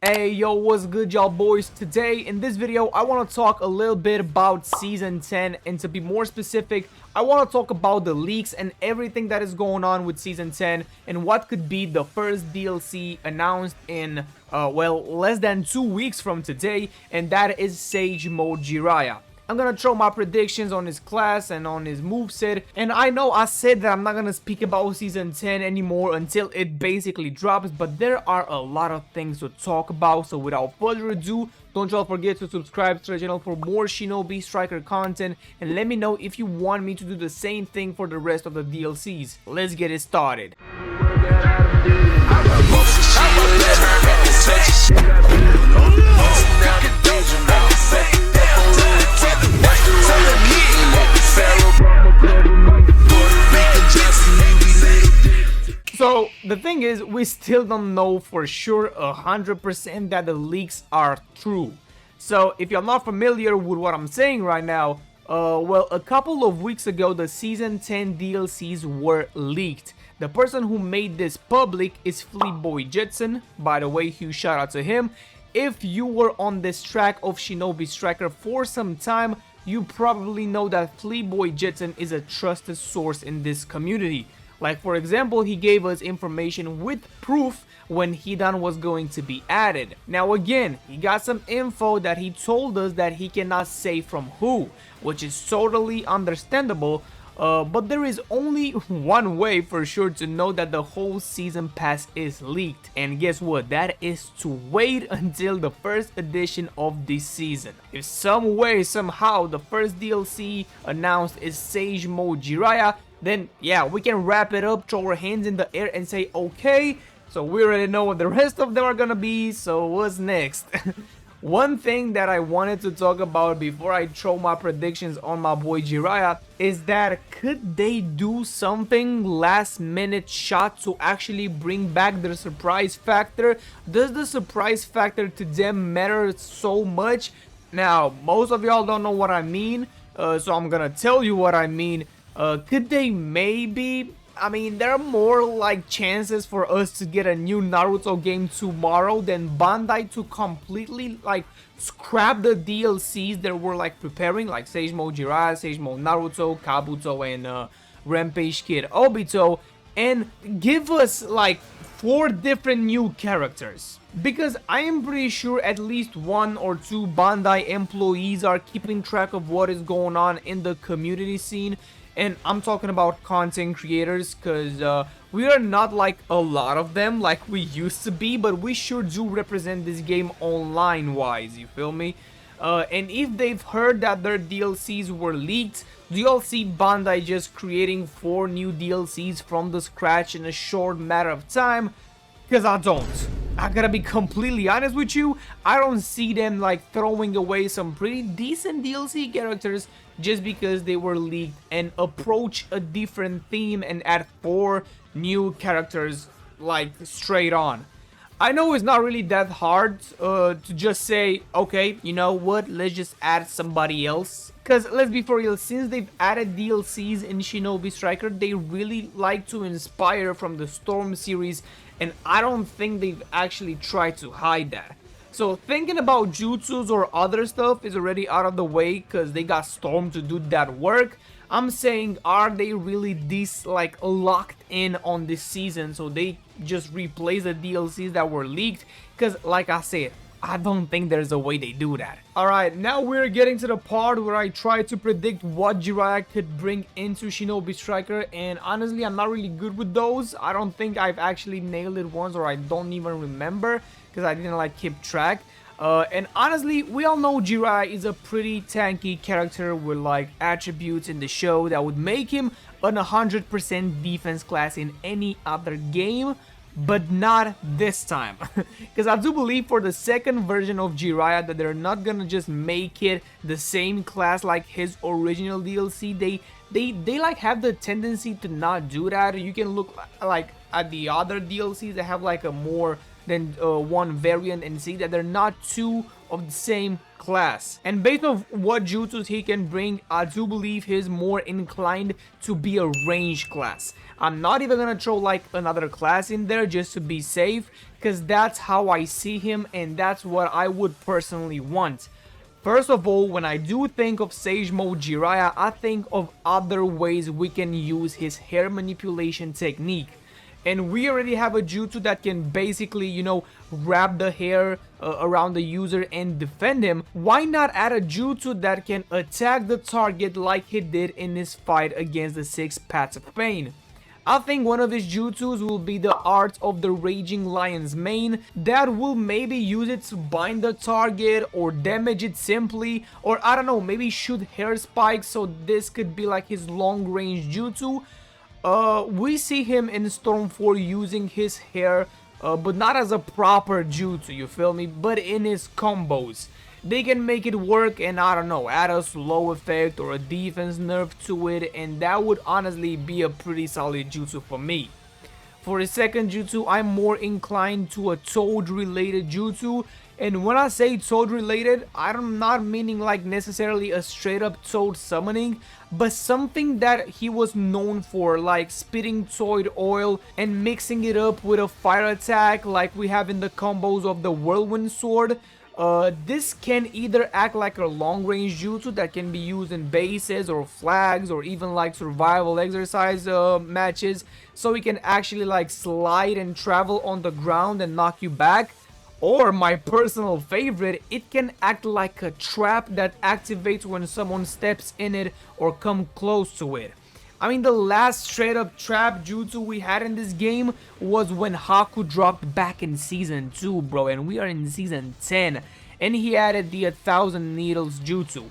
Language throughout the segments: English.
Hey yo, what's good y'all boys? Today in this video I want to talk a little bit about season 10, and to be more specific, I want to talk about the leaks and everything that is going on with season 10 and what could be the first DLC announced in well, less than 2 weeks from today, and that is Sage Mode Jiraiya. I'm gonna throw my predictions on his class and on his moveset, and I know I said that I'm not gonna speak about season 10 anymore until it basically drops, but there are a lot of things to talk about. So without further ado, don't y'all forget to subscribe to the channel for more Shinobi Striker content, and let me know if you want me to do the same thing for the rest of the DLCs. Let's get it started. So the thing is, we still don't know for sure 100% that the leaks are true. So if you're not familiar with what I'm saying right now, well, a couple of weeks ago the season 10 DLCs were leaked. The person who made this public is Fleetboy Jetson. By the way, huge shout out to him. If you were on this track of Shinobi Striker for some time, you probably know that Fleetboy Jetson is a trusted source in this community. Like, for example, he gave us information with proof when Hidan was going to be added. Now again, he got some info that he told us that he cannot say from who, which is totally understandable, but there is only one way for sure to know that the whole season pass is leaked, and guess what? That is to wait until the first edition of this season. If some way, somehow, the first DLC announced is Sage Mode Jiraiya, then yeah, we can wrap it up, throw our hands in the air and say okay, so we already know what the rest of them are gonna be, so what's next? One thing that I wanted to talk about before I throw my predictions on my boy Jiraiya is that could they do something last minute shot to actually bring back the surprise factor? Does the surprise factor to them matter so much? Now, most of y'all don't know what I mean, so I'm gonna tell you what I mean. Could they maybe, I mean, there are more like chances for us to get a new Naruto game tomorrow than Bandai to completely like scrap the DLCs that were like preparing, like Sage Mode Jiraiya, Sage Mode Naruto, Kabuto, and Rampage Kid Obito, and give us like 4 different new characters. Because I am pretty sure at least 1 or 2 Bandai employees are keeping track of what is going on in the community scene. And I'm talking about content creators, because we are not like a lot of them like we used to be, but we sure do represent this game online wise, you feel me? And if they've heard that their DLCs were leaked, do y'all see Bandai just creating 4 new DLCs from the scratch in a short matter of time? Because I don't. I gotta be completely honest with you, I don't see them like throwing away some pretty decent DLC characters just because they were leaked and approach a different theme and add 4 new characters like straight on. I know it's not really that hard to just say, okay, you know what, let's just add somebody else. Because let's be for real, since they've added DLCs in Shinobi Striker, they really like to inspire from the Storm series, and I don't think they've actually tried to hide that. So thinking about Jutsus or other stuff is already out of the way because they got Storm to do that work. I'm saying, are they really this like locked in on this season so they just replace the DLCs that were leaked? Because like I said, I don't think there's a way they do that. Alright, now we're getting to the part where I try to predict what Jiraiya could bring into Shinobi Striker, and honestly I'm not really good with those. I don't think I've actually nailed it once, or I don't even remember because I didn't like keep track. And honestly, we all know Jiraiya is a pretty tanky character with like attributes in the show that would make him an 100% defense class in any other game, but not this time. Because I do believe for the second version of Jiraiya that they're not gonna just make it the same class like his original DLC. They like have the tendency to not do that. You can look like at the other DLCs that have like a more than one variant and see that they're not 2 of the same class. And based on what jutsus he can bring, I do believe he's more inclined to be a range class. I'm not even gonna throw like another class in there just to be safe, because that's how I see him and that's what I would personally want. First of all, when I do think of Sage Mode Jiraiya, I think of other ways we can use his hair manipulation technique. And we already have a jutsu that can basically, you know, wrap the hair around the user and defend him. Why not add a jutsu that can attack the target like he did in his fight against the 6 Paths of Pain? I think one of his jutsus will be the Art of the Raging Lion's Mane that will maybe use it to bind the target or damage it simply, or I don't know, maybe shoot hair spikes, so this could be like his long range jutsu. We see him in Storm 4 using his hair, but not as a proper jutsu, you feel me, but in his combos. They can make it work and I don't know, add a slow effect or a defense nerf to it, and that would honestly be a pretty solid jutsu for me. For his second jutsu, I'm more inclined to a Toad related jutsu, and when I say Toad related, I'm not meaning like necessarily a straight up Toad summoning, but something that he was known for, like spitting Toad oil and mixing it up with a fire attack like we have in the combos of the Whirlwind Sword. This can either act like a long range jutsu that can be used in bases or flags or even like survival exercise matches, so he can actually like slide and travel on the ground and knock you back. Or my personal favorite, it can act like a trap that activates when someone steps in it or come close to it. I mean, the last straight up trap jutsu we had in this game was when Haku dropped back in season 2, bro, and we are in season 10, and he added the 1000 needles jutsu.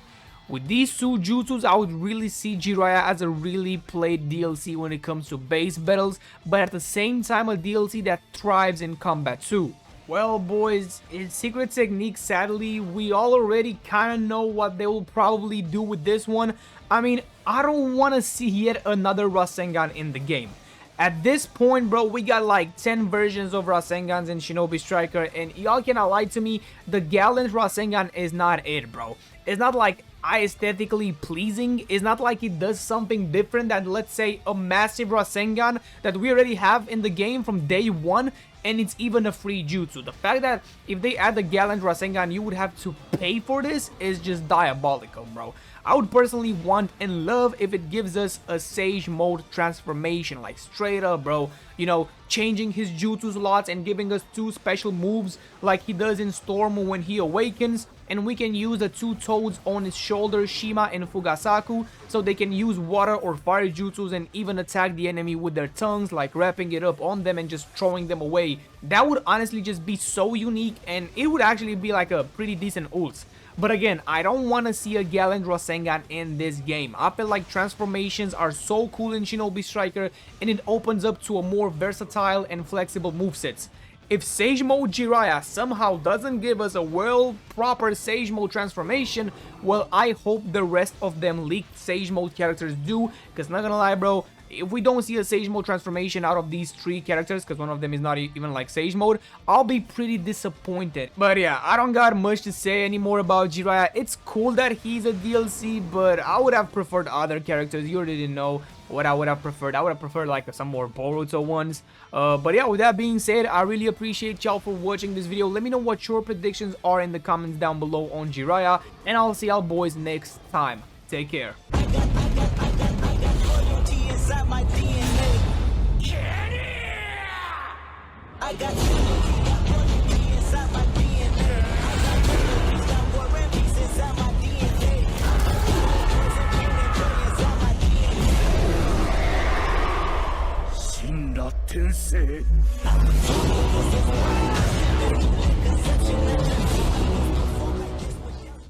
With these two jutsus, I would really see Jiraiya as a really played DLC when it comes to base battles, but at the same time a DLC that thrives in combat too. Well boys, in Secret Technique, sadly, we all already kinda know what they will probably do with this one. I mean, I don't wanna see yet another Rasengan in the game. At this point, bro, we got like 10 versions of Rasengans in Shinobi Striker, and y'all cannot lie to me, the Gallant Rasengan is not it, bro. It's not like aesthetically pleasing. It's not like it does something different than, let's say, a massive Rasengan that we already have in the game from day one, and it's even a free jutsu. The fact that if they add the Gallant Rasengan, you would have to pay for this is just diabolical, bro. I would personally want and love if it gives us a Sage Mode transformation, like straight up, bro. You know, changing his jutsu slots and giving us 2 special moves like he does in Storm when he awakens. And we can use the 2 toads on his shoulder, Shima and Fugasaku, so they can use water or fire jutsus and even attack the enemy with their tongues, like wrapping it up on them and just throwing them away. That would honestly just be so unique, and it would actually be like a pretty decent ult. But again, I don't want to see a Gallant Rasengan in this game. I feel like transformations are so cool in Shinobi Striker, and it opens up to a more versatile and flexible movesets. If Sage Mode Jiraiya somehow doesn't give us a proper Sage Mode transformation, well, I hope the rest of them leaked Sage Mode characters do, because not gonna lie, bro, if we don't see a Sage Mode transformation out of these 3 characters, because one of them is not even like Sage Mode, I'll be pretty disappointed. But yeah, I don't got much to say anymore about Jiraiya. It's cool that he's a DLC, but I would have preferred other characters. You already know what I would have preferred. I would have preferred like some more Boruto ones. But yeah, with that being said, I really appreciate y'all for watching this video. Let me know what your predictions are in the comments down below on Jiraiya, and I'll see y'all boys next time. Take care. I got you inside my DNA. I got war and peace inside my DNA. Shinra Tensei.